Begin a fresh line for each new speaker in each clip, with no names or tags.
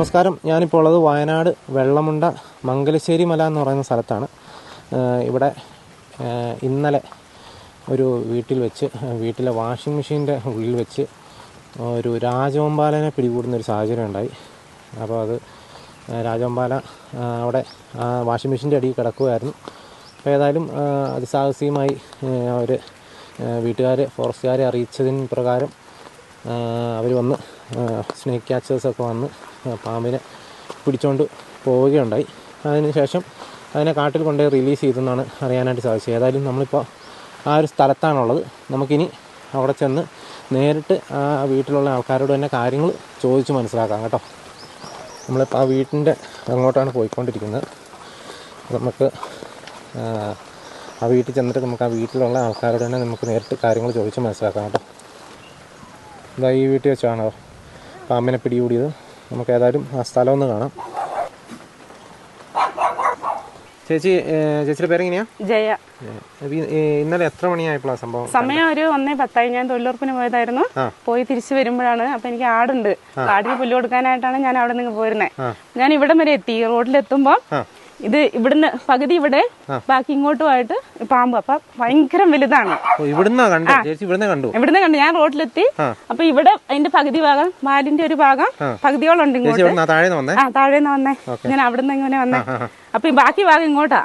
നമസ്കാരം. ഞാനിപ്പോൾ ഉള്ളത് വയനാട് വെള്ളമുണ്ട മംഗലശ്ശേരി മല എന്ന് പറയുന്ന സ്ഥലത്താണ്. ഇവിടെ ഇന്നലെ ഒരു വീട്ടിലെ വാഷിംഗ് മെഷീൻ്റെ ഉള്ളിൽ വെച്ച് ഒരു രാജവെമ്പാലനെ പിടികൂടുന്നൊരു സാഹചര്യം ഉണ്ടായി. അപ്പോൾ അത് രാജവെമ്പാല അവിടെ വാഷിംഗ് മെഷീൻ്റെ അടിയിൽ കിടക്കുകയായിരുന്നു. അപ്പോൾ ഏതായാലും അതിസാഹസികമായി അവർ ഫോറസ്റ്റുകാരെ അറിയിച്ചതിന് പ്രകാരം അവർ വന്ന് സ്നേക്ക് ക്യാച്ചേഴ്സൊക്കെ വന്ന് പാമ്പിനെ പിടിച്ചുകൊണ്ട് പോവുകയുണ്ടായി. അതിനുശേഷം അതിനെ കാട്ടിൽ കൊണ്ടുപോയി റിലീസ് ചെയ്തെന്നാണ് അറിയാനായിട്ട് സാധിച്ചത്. ഏതായാലും നമ്മളിപ്പോൾ ആ ഒരു സ്ഥലത്താണുള്ളത്. നമുക്കിനി അവിടെ ചെന്ന് നേരിട്ട് ആ വീട്ടിലുള്ള ആൾക്കാരോട് തന്നെ കാര്യങ്ങൾ ചോദിച്ച് മനസ്സിലാക്കാം കേട്ടോ. നമ്മളിപ്പോൾ ആ വീട്ടിൻ്റെ അങ്ങോട്ടാണ് പോയിക്കൊണ്ടിരിക്കുന്നത്. നമുക്ക് ആ വീട്ടിൽ ചെന്നിട്ട് നമുക്ക് ആ വീട്ടിലുള്ള ആൾക്കാരോട് തന്നെ നമുക്ക് നേരിട്ട് കാര്യങ്ങൾ ചോദിച്ച് മനസ്സിലാക്കാം കേട്ടോ. ഇതാ ഈ വീട്ടിൽ വെച്ചാണോ പാമ്പിനെ പിടികൂടിയത്. നമുക്ക് ഏതായാലും ആ സ്ഥലം ഒന്ന് കാണാം. ചേച്ചിയുടെ പേരെങ്ങനെയാ?
ജയ.
ഇന്നലെ എത്ര മണിയായപ്പോഴാ സംഭവം?
സമയം ഒരു 1:10. ഞാൻ തൊഴിലുറപ്പിന് പോയതായിരുന്നു. പോയി തിരിച്ചു വരുമ്പോഴാണ്, അപ്പൊ എനിക്ക് ആടുണ്ട്, ആടിന് പുല്ല് കൊടുക്കാനായിട്ടാണ് ഞാൻ അവിടെ നിന്ന് പോരുന്നത്. ഞാൻ ഇവിടം വരെ എത്തി. റോഡിലെത്തുമ്പോ ഇത് ഇവിടുന്ന് പകുതി ഇവിടെ, ബാക്കി ഇങ്ങോട്ടുമായിട്ട് പാമ്പ്. അപ്പൊ ഭയങ്കര വലുതാണ്.
ഇവിടുന്ന് കണ്ടു.
ഞാൻ റോഡിലെത്തി. അപ്പൊ ഇവിടെ അതിന്റെ പകുതി ഭാഗം, വാലിന്റെ ഒരു ഭാഗം പകുതിയോളം ഉണ്ട്. ഇങ്ങോട്ട് താഴേന്ന് വന്നേ. ഞാൻ അവിടുന്ന് ഇങ്ങനെ വന്നേ. അപ്പൊ ഈ ബാക്കി ഭാഗം ഇങ്ങോട്ടാ,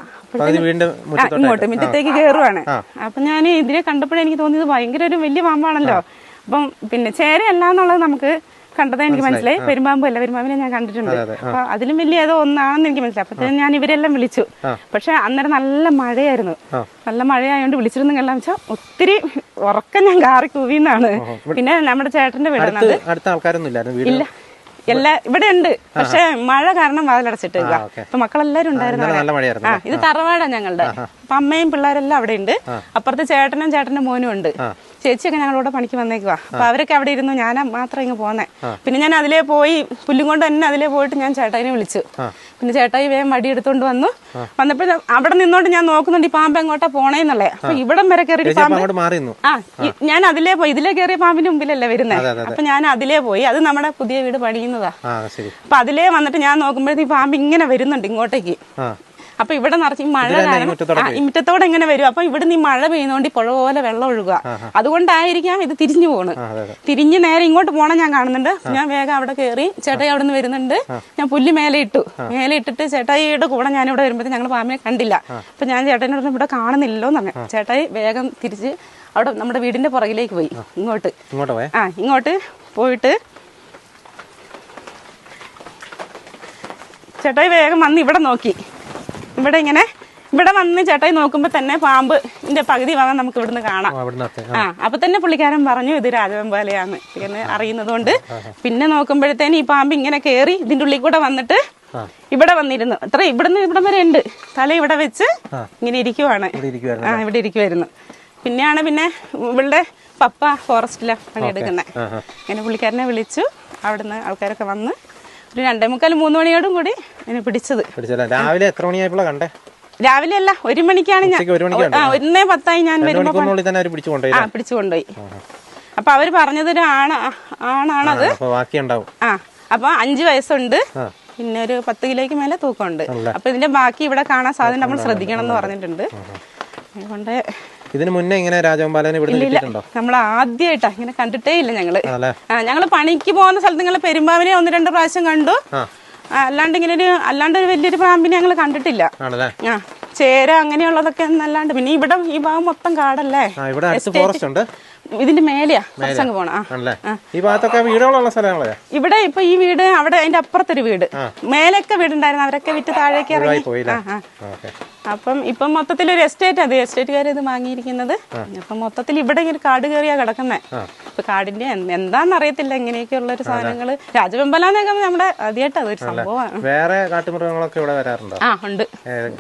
ഇങ്ങോട്ട് മുറ്റത്തേക്ക് കയറുവാണ്. അപ്പൊ ഞാൻ ഇതിനെ കണ്ടപ്പോഴേ എനിക്ക് തോന്നിയത് ഭയങ്കര ഒരു വലിയ പാമ്പാണല്ലോ. അപ്പം പിന്നെ ചേരയല്ല എന്നുള്ളത് നമുക്ക് കണ്ടത് എനിക്ക് മനസ്സിലായി. പെരുമ്പാമ്പല്ല, പെരുമ്പാമ്പിനെ ഞാൻ കണ്ടിട്ടുണ്ട്. അപ്പൊ അതിലും വലിയ ഏതോ ഒന്നാണെന്ന് എനിക്ക് മനസ്സിലായി. അപ്പൊ ഞാൻ ഇവരെല്ലാം വിളിച്ചു. പക്ഷെ അന്നേരം നല്ല മഴയായിരുന്നു. നല്ല മഴയായോണ്ട് വിളിച്ചിരുന്നെല്ലാം വെച്ചാൽ ഒത്തിരി ഉറക്കം ഞാൻ കാറി കൂവിന്നാണ്. പിന്നെ നമ്മുടെ ചേട്ടന്റെ വീടാണത്. ഇല്ല, ഇവിടെ ഉണ്ട്. പക്ഷെ മഴ കാരണം വാതിലടച്ചിട്ടേക്ക. അപ്പൊ മക്കളെല്ലാരും ഉണ്ടായിരുന്നു. ഇത് തറവാടാ ഞങ്ങളുടെ. അപ്പൊ അമ്മയും പിള്ളേരെല്ലാം അവിടെ ഉണ്ട്. അപ്പുറത്ത് ചേട്ടന്റെ മോനും ഉണ്ട്. ചേച്ചിയൊക്കെ ഞങ്ങളോട് പണിക്ക് വന്നേക്കുവാ. അപ്പൊ അവരൊക്കെ അവിടെ ഇരുന്നു. ഞാൻ മാത്രം ഇങ്ങ് പോന്നെ. പിന്നെ ഞാൻ അതിലേ പോയി, പുല്ലും കൊണ്ട് തന്നെ അതിലേ പോയിട്ട് ഞാൻ ചേട്ടായിനെ വിളിച്ചു. പിന്നെ ചേട്ടായി വേഗം വടി എടുത്തോണ്ട് വന്നപ്പോ അവിടെ നിന്നോണ്ട് ഞാൻ നോക്കുന്നുണ്ട് ഈ പാമ്പ് എങ്ങോട്ടാ പോണേന്നല്ലേ. അപ്പൊ ഇവിടം വരെ കയറി പാമ്പ്. ഞാൻ അതിലേ പോയി. ഇതിലേ കയറിയ പാമ്പിന്റെ മുമ്പിലല്ലേ വരുന്നത്. അപ്പൊ ഞാൻ അതിലേ പോയി. അത് നമ്മുടെ പുതിയ വീട് പണിയുന്നതാ. അപ്പൊ അതിലേ വന്നിട്ട് ഞാൻ നോക്കുമ്പോഴത്തേക്ക് പാമ്പ് ഇങ്ങനെ വരുന്നുണ്ട് ഇങ്ങോട്ടേക്ക്. അപ്പൊ ഇവിടെ നിറച്ച് ഈ മഴ കാരണം ഈ മുറ്റത്തോടെ ഇങ്ങനെ വരും. അപ്പൊ ഇവിടുന്ന് ഈ മഴ പെയ്യുന്നോണ്ട് ഈ പുഴ പോലെ വെള്ളം ഒഴുകുക. അതുകൊണ്ടായിരിക്കാം ഇത് തിരിഞ്ഞു പോണ്. തിരിഞ്ഞ് നേരെ ഇങ്ങോട്ട് പോണം ഞാൻ കാണുന്നുണ്ട്. ഞാൻ വേഗം അവിടെ കയറി. ചേട്ടായി അവിടെ നിന്ന് വരുന്നുണ്ട്. ഞാൻ പുല്ല് മേലെ ഇട്ടിട്ട് ചേട്ടായിയുടെ കൂടെ ഞാനിവിടെ വരുമ്പോഴത്തേക്ക് ഞങ്ങൾ പാമ്പിനെ കണ്ടില്ല. അപ്പൊ ഞാൻ ചേട്ടനോട് ഇവിടെ കാണുന്നില്ലല്ലോ എന്ന് പറഞ്ഞു. ചേട്ടായി വേഗം തിരിച്ച് അവിടെ നമ്മുടെ വീടിന്റെ പുറകിലേക്ക് പോയി. ഇങ്ങോട്ട് പോയിട്ട് ചേട്ടായി വേഗം വന്ന് ഇവിടെ നോക്കി. ഇവിടെ വന്ന് ചേട്ടായി നോക്കുമ്പോ തന്നെ പാമ്പിന്റെ പകുതി ഭാഗം നമുക്ക് ഇവിടുന്ന് കാണാം. അപ്പൊ തന്നെ പുള്ളിക്കാരൻ പറഞ്ഞു ഇത് രാജവെമ്പാലയാണ് എന്ന് അറിയുന്നതുകൊണ്ട്. പിന്നെ നോക്കുമ്പോഴത്തേന് ഈ പാമ്പ് ഇങ്ങനെ കേറി ഇതിന്റെ ഉള്ളിൽ കൂടെ വന്നിട്ട് ഇവിടെ വന്നിരുന്നു. ഇവിടം വരെ ഉണ്ട്. തല ഇവിടെ വെച്ച് ഇങ്ങനെ ഇരിക്കുവാണ്. ഇവിടെ ഇരിക്കുവായിരുന്നു. പിന്നെ ഇവളുടെ പപ്പ ഫോറസ്റ്റിലാണ് പണിയെടുക്കുന്നത്. അങ്ങനെ പുള്ളിക്കാരനെ വിളിച്ചു. അവിടുന്ന് ആൾക്കാരൊക്കെ വന്ന് ഒരു 2:45-3 മണിയോടും കൂടി എന്നെ പിടിച്ചത്.
രാവിലെ എത്ര മണിയായപ്പോഴാ കണ്ടേ?
രാവിലെ അല്ല, 1 മണിക്കാണ് ഞാൻ. 1:10 ഞാൻ വരുമ്പോ പിടിച്ചു കൊണ്ടുപോയി. അപ്പൊ അവര് പറഞ്ഞത് ഒരു ആണാണത്. അപ്പൊ 5 വയസ്സുണ്ട്. പിന്നെ ഒരു 10 കിലോയ്ക്ക് മേലെ തൂക്കമുണ്ട്. അപ്പൊ ഇതിന്റെ ബാക്കി ഇവിടെ കാണാൻ സാധ്യത നമ്മൾ ശ്രദ്ധിക്കണം എന്ന് പറഞ്ഞിട്ടുണ്ട്. അതുകൊണ്ട്
ഇതിന് മുന്നേ ഇങ്ങനെ രാജവെമ്പാലനെ
നമ്മൾ ആദ്യമായിട്ടാ ഇങ്ങനെ കണ്ടിട്ടേ ഇല്ല. ഞങ്ങള് പണിക്ക് പോകുന്ന സ്ഥലത്ത് ഞങ്ങള് പെരുമ്പാമ്പിനെ 1-2 പ്രാവശ്യം കണ്ടു. അല്ലാണ്ട് ഒരു വലിയൊരു പാമ്പിനെ ഞങ്ങൾ കണ്ടിട്ടില്ല. ചേര അങ്ങനെയുള്ളതൊക്കെ എന്നല്ലാണ്ട്. പിന്നെ ഇവിടെ ഈ ഭാഗം മൊത്തം കാടല്ലേ. ഇതിന്റെ മേലെയാ കുറച്ചങ്ങ് പോണ. ഇവിടെ ഇപ്പൊ ഈ വീട്, അവിടെ അതിന്റെ അപ്പുറത്തൊരു വീട്, മേലൊക്കെ വീടുണ്ടായിരുന്നു. അവരൊക്കെ വിറ്റ് താഴേക്ക് ഇറങ്ങി. അപ്പം ഇപ്പം മൊത്തത്തിൽ ഒരു എസ്റ്റേറ്റ്, അത് എസ്റ്റേറ്റുകാർ ഇത് വാങ്ങിയിരിക്കുന്നത്. അപ്പൊ മൊത്തത്തിൽ ഇവിടെ ഇങ്ങനെ കാട് കയറിയാ കിടക്കുന്നേ. ഇപ്പൊ കാടിന്റെ എന്താന്ന് അറിയത്തില്ല. ഇങ്ങനെയൊക്കെയുള്ള ഒരു സാധനങ്ങള് രാജവെമ്പലാന്നൊക്കെ നമ്മുടെ ആദ്യമായിട്ട് അതൊരു സംഭവമാണ്.
വേറെ കാട്ടുമൃഗങ്ങളൊക്കെ ഇവിടെ വരാറുണ്ടോ?
ഉണ്ട്.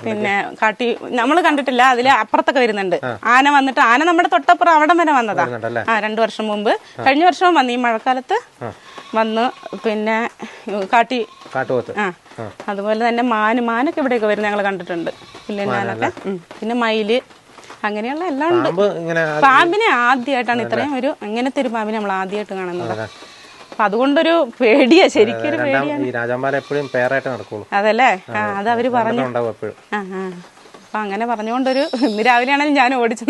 പിന്നെ കാട്ടി നമ്മൾ കണ്ടിട്ടില്ല. അതില് അപ്പുറത്തൊക്കെ വരുന്നുണ്ട്. ആന വന്നിട്ട്, ആന നമ്മുടെ തൊട്ടപ്പുറം അവിടെ വരെ വന്നതാ. 2 വർഷം മുമ്പ്. കഴിഞ്ഞ വർഷവും വന്നു, ഈ മഴക്കാലത്ത് വന്ന്. പിന്നെ കാട്ടുപോത്ത്, അതുപോലെ തന്നെ മാനൊക്കെ ഇവിടെയൊക്കെ വരും, ഞങ്ങൾ കണ്ടിട്ടുണ്ട്. പുല്ലിനാനൊക്കെ. പിന്നെ മയില്, അങ്ങനെയുള്ള എല്ലാം ഉണ്ട്. പാമ്പിനെ ആദ്യമായിട്ടാണ് ഇത്രയും അങ്ങനത്തെ ഒരു പാമ്പിനെ നമ്മൾ ആദ്യമായിട്ട് കാണുന്നത്. അപ്പൊ അതുകൊണ്ടൊരു പേടിയാ, ശരിക്കും ഒരു പേടിയാണ്.
ഈ രാജാമ്പാല എപ്പോഴും പേരായിട്ട് നടക്കുള്ളൂ.
അതല്ലേ, അത് അവര് പറഞ്ഞു.
എപ്പോഴും
അപ്പൊ അങ്ങനെ പറഞ്ഞുകൊണ്ടൊരു ഇന്ന് രാവിലെ ആണെങ്കിലും ഞാൻ ഓടിച്ചത്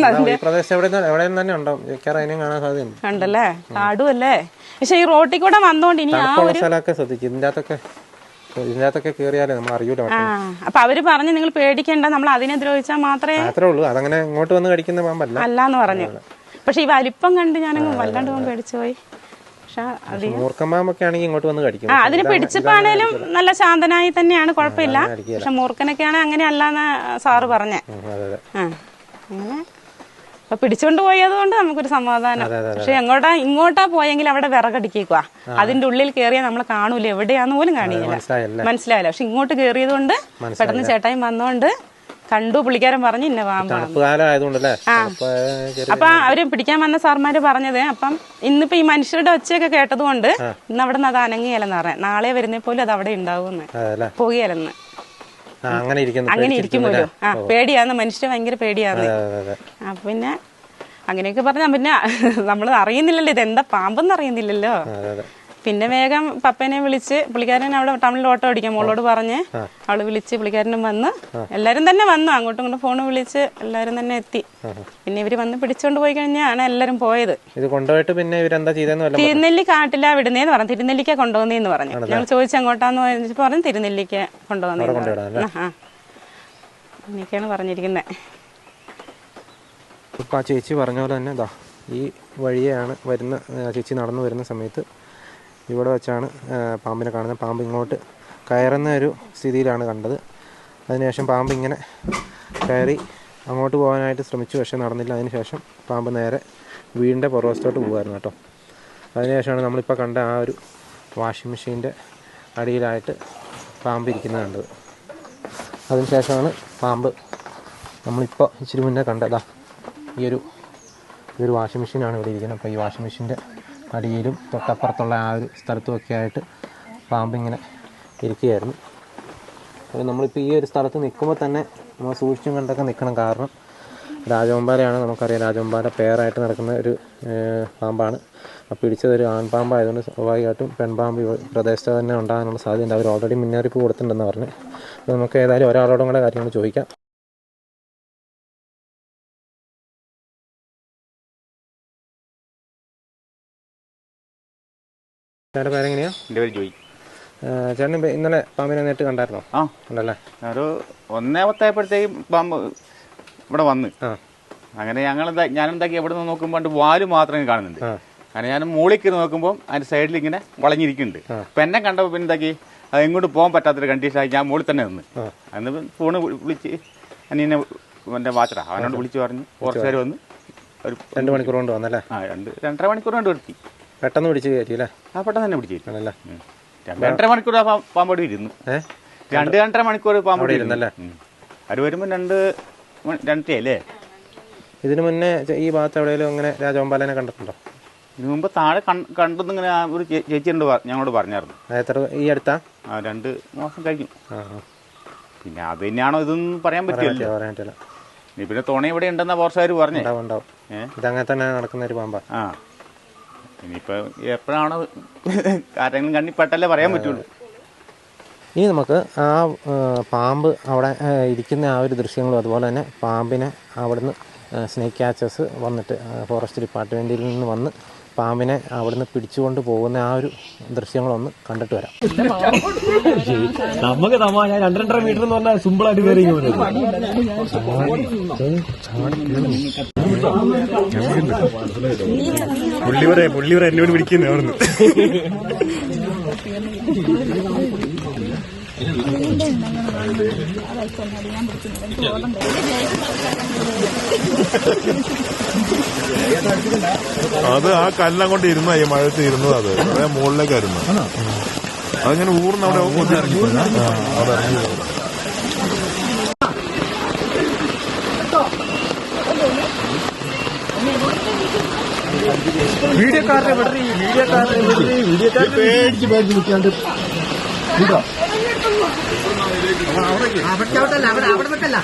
ഉണ്ടല്ലേ, കാടും അല്ലേ. പക്ഷെ ഈ റോട്ടിൽ കൂടെ വന്നോണ്ട് ഇനി ആ ഒരു അപ്പൊ അവര് പറഞ്ഞു നിങ്ങൾ പേടിക്കണ്ട, നമ്മൾ അതിനെ ദ്രോഹിച്ചാൽ മാത്രമേ
ഉള്ളൂ, അതങ്ങനെ ഇങ്ങോട്ട് വന്ന് കടിക്കുന്ന പാമ്പല്ല
അല്ലാന്ന് പറഞ്ഞു. പക്ഷെ ഈ വലിപ്പം കണ്ട് ഞാനങ്ങ് വല്ലാണ്ട് പേടിച്ചു പോയി.
മൂർക്കമ്പാമ്പൊക്കെ ആണെങ്കിൽ ഇങ്ങോട്ട് വന്ന് കടിക്കും.
അതിന് പിടിച്ചപ്പാണേലും നല്ല ശാന്തനായി തന്നെയാണ്, കുഴപ്പമില്ല. പക്ഷെ മൂർഖനൊക്കെ ആണെങ്കിൽ അങ്ങനെ അല്ലാന്ന് സാറ് പറഞ്ഞേ. അങ്ങനെ അപ്പൊ പിടിച്ചോണ്ട് പോയത് കൊണ്ട് നമുക്കൊരു സമാധാനം. പക്ഷെ ഇങ്ങോട്ടാ പോയെങ്കിൽ അവിടെ വിറകടിക്കുക, അതിന്റെ ഉള്ളിൽ കയറിയാൽ നമ്മൾ കാണൂല, എവിടെയാന്ന് പോലും കാണില്ല, മനസ്സിലായില്ല. പക്ഷെ ഇങ്ങോട്ട് കയറിയത് കൊണ്ട് പെട്ടെന്ന് ചേട്ടായി വന്നോണ്ട് കണ്ടു, പുള്ളിക്കാരൻ പറഞ്ഞു ഇന്ന പാമ്പാണ്. അപ്പൊ അവര് പിടിക്കാൻ വന്ന സാർമാര് പറഞ്ഞത്, അപ്പം ഇന്നിപ്പോ ഈ മനുഷ്യരുടെ ഒച്ചയൊക്കെ കേട്ടത് കൊണ്ട് ഇന്ന് അവിടെ നിന്ന് അത് അനങ്ങിയല്ലെന്ന് പറയാം, നാളെ വരുന്നേ പോലും അത് അവിടെ ഉണ്ടാവുമെന്ന്, പോകുകയല്ലെന്ന്. അങ്ങനെ ഇരിക്കുമല്ലോ. പേടിയാന്ന്, മനുഷ്യരെ ഭയങ്കര പേടിയാണ്. അപ്പൊ പിന്നെ അങ്ങനെയൊക്കെ പറഞ്ഞാ പിന്നെ നമ്മൾ അറിയുന്നില്ലല്ലോ ഇതെന്താ പാമ്പെന്ന് അറിയുന്നില്ലല്ലോ. പിന്നെ വേഗം പപ്പനെ വിളിച്ച്, പുള്ളിക്കാരൻ അവിടെ ടൗണിൽ ഓട്ടോ ഓടിക്കാം, മോളോട് പറഞ്ഞ് അവള് വിളിച്ച് പുള്ളിക്കാരനും വന്ന്, എല്ലാരും തന്നെ വന്നു, അങ്ങോട്ടും ഇങ്ങോട്ടും ഫോണ് വിളിച്ച് എല്ലാരും തന്നെ എത്തി. പിന്നെ ഇവര് വന്ന് പിടിച്ചോണ്ട് പോയി കഴിഞ്ഞാണ് എല്ലാരും പോയത്.
ഇത് കൊണ്ടുപോയിട്ട് പിന്നെ ഇവരെന്താ ചെയ്തെന്ന്
തിരുനെല്ലി കാട്ടിലാ വിടുന്നേന്ന് പറഞ്ഞു, തിരുനെല്ലിക്ക കൊണ്ടുപോകുന്നേന്ന് പറഞ്ഞു. ഞങ്ങൾ ചോദിച്ചു എങ്ങോട്ടാന്ന് പറഞ്ഞു, തിരുനെല്ലിക്ക കൊണ്ടുപോകുന്ന. എനിക്കാണ് പറഞ്ഞിരിക്കുന്നത്.
ഇപ്പൊ ആ ചേച്ചി പറഞ്ഞ പോലെ തന്നെ ഈ വഴിയാണ് വരുന്ന, ചേച്ചി നടന്നു വരുന്ന സമയത്ത് ഇവിടെ വെച്ചാണ് പാമ്പിനെ കാണുന്നത്. പാമ്പ് ഇങ്ങോട്ട് കയറുന്ന ഒരു സ്ഥിതിയിലാണ് കണ്ടത്. അതിനുശേഷം പാമ്പ് ഇങ്ങനെ കയറി അങ്ങോട്ട് പോകാനായിട്ട് ശ്രമിച്ചു, പക്ഷേ നടന്നില്ല. അതിനുശേഷം പാമ്പ് നേരെ വീടിൻ്റെ പുറവശത്തോട്ട് പോകുമായിരുന്നു കേട്ടോ. അതിനുശേഷമാണ് നമ്മളിപ്പോൾ കണ്ട ആ ഒരു വാഷിംഗ് മെഷീൻ്റെ അടിയിലായിട്ട് പാമ്പ് ഇരിക്കുന്നത് കണ്ടത്. അതിനുശേഷമാണ് പാമ്പ് നമ്മളിപ്പോൾ ഇച്ചിരി മുന്നേ കണ്ടതാ ഇതൊരു വാഷിംഗ് മെഷീനാണ് ഇവിടെ ഇരിക്കുന്നത്. അപ്പോൾ ഈ വാഷിംഗ് മെഷീൻ്റെ അടിയിലും തൊട്ടപ്പുറത്തുള്ള ആ ഒരു സ്ഥലത്തുമൊക്കെ ആയിട്ട് പാമ്പിങ്ങനെ ഇരിക്കുകയായിരുന്നു. അപ്പോൾ നമ്മളിപ്പോൾ ഈ ഒരു സ്ഥലത്ത് നിൽക്കുമ്പോൾ തന്നെ നമ്മൾ സൂക്ഷിച്ചും കണ്ടൊക്കെ നിൽക്കണം. കാരണം രാജവെമ്പാലയാണ്, നമുക്കറിയാം രാജവെമ്പാല പേരായിട്ട് നടക്കുന്ന ഒരു പാമ്പാണ്. അപ്പോൾ പിടിച്ചതൊരു ആൺപാമ്പായതുകൊണ്ട് സ്വാഭാവികമായിട്ടും പെൺപാമ്പ് പ്രദേശത്ത് തന്നെ ഉണ്ടാകാനുള്ള സാധ്യതയുണ്ട്. അവർ ഓൾറെഡി മുന്നറിയിപ്പ് കൊടുത്തിട്ടുണ്ടെന്ന് പറഞ്ഞു. അപ്പോൾ നമുക്ക് ഏതായാലും ഒരാളോടും കൂടെ കാര്യങ്ങൾ ചോദിക്കാം. ചേട്ടൻ്റെ പേരെങ്ങനെയാ?
എൻ്റെ പേര് ജോയി.
ചേട്ടൻ ഇന്നലെ പാമ്പിനെ നേരിട്ട് കണ്ടായിരുന്നോ? ഉണ്ടല്ലേ.
ഒരു 1:10 പാമ്പ് ഇവിടെ വന്ന്, അങ്ങനെ ഞാനെന്താക്കി എവിടെ നിന്ന് നോക്കുമ്പോൾ വാല് മാത്രമേ കാണുന്നുണ്ട്. അങ്ങനെ ഞാൻ മുകളിൽ കയറി നോക്കുമ്പോൾ അതിൻ്റെ സൈഡിൽ ഇങ്ങനെ വളഞ്ഞിരിക്കുന്നുണ്ട്. അപ്പം എന്നെ കണ്ടപ്പോൾ പിന്നെ എന്താക്കി, അത് എങ്ങോട്ട് പോകാൻ പറ്റാത്തൊരു കണ്ടീഷനായി ഞാൻ മുകളിൽ തന്നെ നിന്ന്. അന്ന് ഫോണ് വിളിച്ച് അനിയനെ എൻ്റെ വാച്ചറ അവനോട് വിളിച്ച് പറഞ്ഞ് കുറച്ച് പേര് വന്ന് ഒരു
2 മണിക്കൂർ കൊണ്ട് വന്നല്ലേ?
2.5 മണിക്കൂർ കൊണ്ട് വരുത്തി.
പെട്ടെന്ന് പിടിച്ച് കയറ്റി അല്ലേ?
പെട്ടെന്ന് തന്നെ പിടിച്ച് കയറ്റി. 2.5 മണിക്കൂർ പാമ്പോട് ഇരുന്നു. 2.5 മണിക്കൂർ പാമ്പോട് ഇരുന്നല്ലേ? അത് വരുമ്പോൾ 2 അല്ലേ?
ഇതിനു മുന്നേ ഈ ഭാഗത്ത് എവിടെയെങ്കിലും അങ്ങനെ രാജവെമ്പാലനെ കണ്ടിട്ടുണ്ടോ?
ഇതിനു മുമ്പ് താഴെ കണ്ടെന്നിങ്ങനെ ഒരു ചേച്ചി ഞങ്ങളോട് പറഞ്ഞായിരുന്നു.
എത്ര ഈ അടുത്താ?
2 മാസം കഴിഞ്ഞു. പിന്നെ അത് തന്നെയാണോ ഇതൊന്നും പറയാൻ പറ്റില്ല. പിന്നെ തുണ ഇവിടെ ഉണ്ടെന്നാ പോർച്ചുകാർ പറഞ്ഞു.
ഇതങ്ങനെ തന്നെ നടക്കുന്ന ഒരു പാമ്പാ.
ഇനിയിപ്പോ എപ്പോഴാണോ ആരെങ്കിലും കണ്ണിപ്പെട്ടല്ലേ പറയാൻ പറ്റുള്ളൂ.
ഇനി നമുക്ക് ആ പാമ്പ് അവിടെ ഇരിക്കുന്ന ആ ഒരു ദൃശ്യങ്ങളും അതുപോലെ തന്നെ പാമ്പിനെ അവിടുന്ന് സ്നേക്ക് ക്യാച്ചേഴ്സ് വന്നിട്ട് ഫോറസ്റ്റ് ഡിപ്പാർട്ട്മെൻറ്റിൽ നിന്ന് വന്ന് പാമ്പിനെ അവിടുന്ന് പിടിച്ചുകൊണ്ട് പോകുന്ന ആ ഒരു ദൃശ്യങ്ങളൊന്ന് കണ്ടിട്ട് വരാം.
നമുക്ക് ഞാൻ 2.5 മീറ്റർ എന്ന് പറഞ്ഞാൽ സിമ്പിളായിട്ട് കയറി പുള്ളിവരെ എന്നോട് പിടിക്കുന്ന അവിടുന്ന്.
അത് ആ കല്ലെല്ലാം കൊണ്ട് ഇരുന്ന ഈ മഴത്ത് ഇരുന്നത്, അത് മുകളിലേക്കായിരുന്നു. അതിങ്ങനെ ഊർന്ന് അവിടെ ഇറങ്ങി അവിടെ ഇറങ്ങി.
വീഡിയോക്കാരനെ പേടിച്ച് നിൽക്കാണ്ട് അവിടെ നിൽക്കല്ല.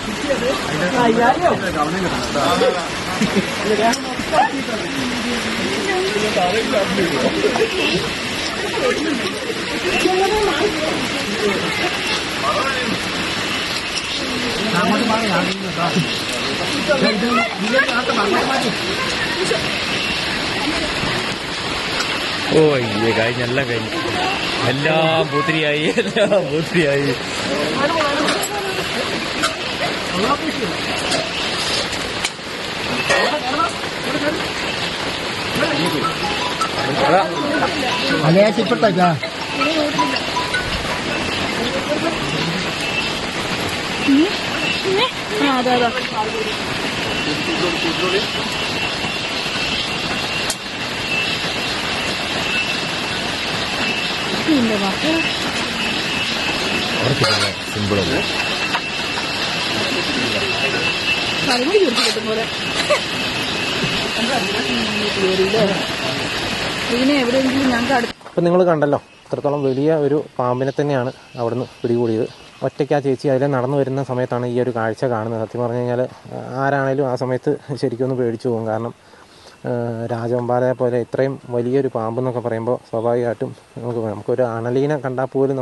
ഓ അയ്യേ കഴിഞ്ഞെല്ലാം കഴിഞ്ഞു, എല്ലാം പൂത്തിരിയായി, എല്ലാം പൂത്തിരിയായി.
അല്ലേ ഇപ്പോഴത്തേക്കാ
അതെ അതെ
സിമ്പിളല്ലേ?
എവിടെയെങ്കിലും ഞങ്ങൾക്ക് അടുത്ത്.
അപ്പം നിങ്ങൾ കണ്ടല്ലോ, ഇത്രത്തോളം വലിയ ഒരു പാമ്പിനെ തന്നെയാണ് അവിടുന്ന് പിടികൂടിയത്. ഒറ്റയ്ക്ക് ആ ചേച്ചി അതിലെ നടന്നു വരുന്ന സമയത്താണ് ഈ ഒരു കാഴ്ച കാണുന്നത്. സത്യം പറഞ്ഞു കഴിഞ്ഞാൽ ആരാണേലും ആ സമയത്ത് ശരിക്കും ഒന്ന് പേടിച്ചു പോകും. കാരണം രാജവെമ്പാലയെ പോലെ ഇത്രയും വലിയൊരു പാമ്പെന്നൊക്കെ പറയുമ്പോൾ സ്വാഭാവികമായിട്ടും നമുക്കൊരു അണലീനെ കണ്ടാൽ പോലും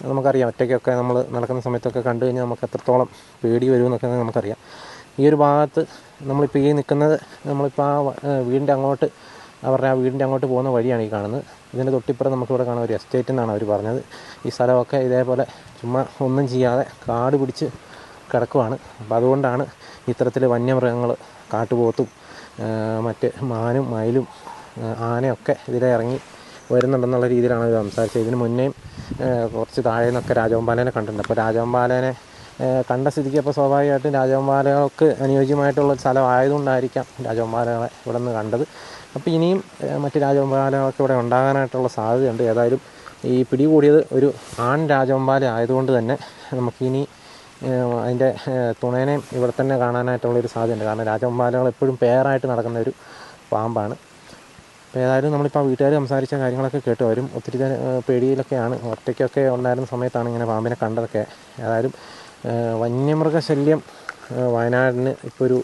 നമുക്കറിയാം, ഒറ്റയ്ക്കൊക്കെ നമ്മൾ നടക്കുന്ന സമയത്തൊക്കെ കണ്ടു കഴിഞ്ഞാൽ നമുക്ക് എത്രത്തോളം പേടി വരുമെന്നൊക്കെ നമുക്കറിയാം. ഈ ഒരു ഭാഗത്ത് നമ്മളിപ്പോൾ ഈ നിൽക്കുന്നത്, നമ്മളിപ്പോൾ ആ വീടിൻ്റെ അങ്ങോട്ട്, അവരുടെ ആ വീടിൻ്റെ അങ്ങോട്ട് പോകുന്ന വഴിയാണ് ഈ കാണുന്നത്. ഇതിൻ്റെ തൊട്ടിപ്പുറം നമുക്കിവിടെ കാണാൻ ഒരു എസ്റ്റേറ്റ് എന്നാണ് അവർ പറഞ്ഞത്. ഈ സ്ഥലമൊക്കെ ഇതേപോലെ ചുമ്മാ ഒന്നും ചെയ്യാതെ കാട് പിടിച്ച് കിടക്കുവാണ്. അപ്പോൾ അതുകൊണ്ടാണ് ഇത്തരത്തിൽ വന്യമൃഗങ്ങൾ, കാട്ടുപോത്തും മറ്റ് മാനും മയിലും ആനയൊക്കെ ഇതിലെ ഇറങ്ങി വരുന്നുണ്ടെന്നുള്ള രീതിയിലാണ് അവർ സംസാരിച്ചത്. ഇതിന് മുന്നേയും കുറച്ച് താഴെ നിന്നൊക്കെ രാജവെമ്പാലേനെ കണ്ടിട്ടുണ്ട്. അപ്പോൾ രാജവെമ്പാലേനെ കണ്ട സ്ഥിതിക്ക് അപ്പോൾ സ്വാഭാവികമായിട്ടും രാജവെമ്പാലകൾക്ക് അനുയോജ്യമായിട്ടുള്ള സ്ഥലം ആയതുകൊണ്ടായിരിക്കാം രാജവെമ്പാലകളെ ഇവിടെ നിന്ന് കണ്ടത്. അപ്പോൾ ഇനിയും മറ്റ് രാജവെമ്പാലകളൊക്കെ ഇവിടെ ഉണ്ടാകാനായിട്ടുള്ള സാധ്യതയുണ്ട്. ഏതായാലും ഈ പിടികൂടിയത് ഒരു ആൺ രാജവെമ്പാല ആയതുകൊണ്ട് തന്നെ നമുക്കിനി അതിൻ്റെ തുണേനെയും ഇവിടെ തന്നെ കാണാനായിട്ടുള്ളൊരു സാധ്യതയുണ്ട്. കാരണം രാജവെമ്പാലകൾ എപ്പോഴും പെയറായിട്ട് നടക്കുന്ന ഒരു പാമ്പാണ്. അപ്പോൾ ഏതായാലും നമ്മളിപ്പോൾ വീട്ടുകാർ സംസാരിച്ച കാര്യങ്ങളൊക്കെ കേട്ടു. അവരും ഒത്തിരി പേടിയിലൊക്കെയാണ്. ഒറ്റയ്ക്കൊക്കെ ഉണ്ടായിരുന്ന സമയത്താണ് ഇങ്ങനെ പാമ്പിനെ കണ്ടതൊക്കെ. ഏതായാലും വന്യമൃഗശല്യം വയനാടിന് ഇപ്പോൾ ഒരു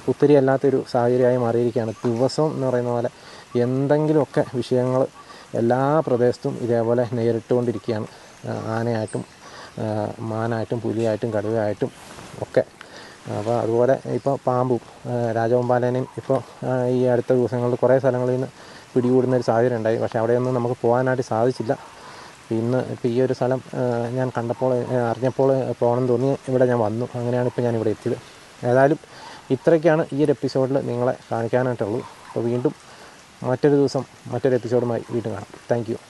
പുത്തിരിയല്ലാത്തൊരു സാഹചര്യമായി മാറിയിരിക്കുകയാണ്. ദിവസവും എന്ന് പറയുന്ന പോലെ എന്തെങ്കിലുമൊക്കെ വിഷയങ്ങൾ എല്ലാ പ്രദേശത്തും ഇതേപോലെ നേരിട്ടുകൊണ്ടിരിക്കുകയാണ്. ആനയായിട്ടും മാനായിട്ടും പുലിയായിട്ടും കടുവയായിട്ടും ഒക്കെ. അപ്പോൾ അതുപോലെ ഇപ്പോൾ പാമ്പും രാജവെമ്പാലേനെയും ഇപ്പോൾ ഈ അടുത്ത ദിവസങ്ങളിൽ കുറേ സ്ഥലങ്ങളിൽ നിന്ന് പിടികൂടുന്നൊരു സാഹചര്യം ഉണ്ടായി. പക്ഷേ അവിടെയൊന്നും നമുക്ക് പോകാനായിട്ട് സാധിച്ചില്ല. ഇപ്പോൾ ഈ ഒരു സ്ഥലം ഞാൻ കണ്ടപ്പോൾ, അറിഞ്ഞപ്പോൾ പോകണം തോന്നി ഇവിടെ ഞാൻ വന്നു. അങ്ങനെയാണ് ഇപ്പോൾ ഞാനിവിടെ എത്തിയത്. ഏതായാലും ഇത്രയൊക്കെയാണ് ഈ ഒരു എപ്പിസോഡിൽ നിങ്ങളെ കാണിക്കാനായിട്ടുള്ളൂ. അപ്പോൾ വീണ്ടും മറ്റൊരു ദിവസം മറ്റൊരു എപ്പിസോഡുമായി വീണ്ടും കാണാം. Thank you.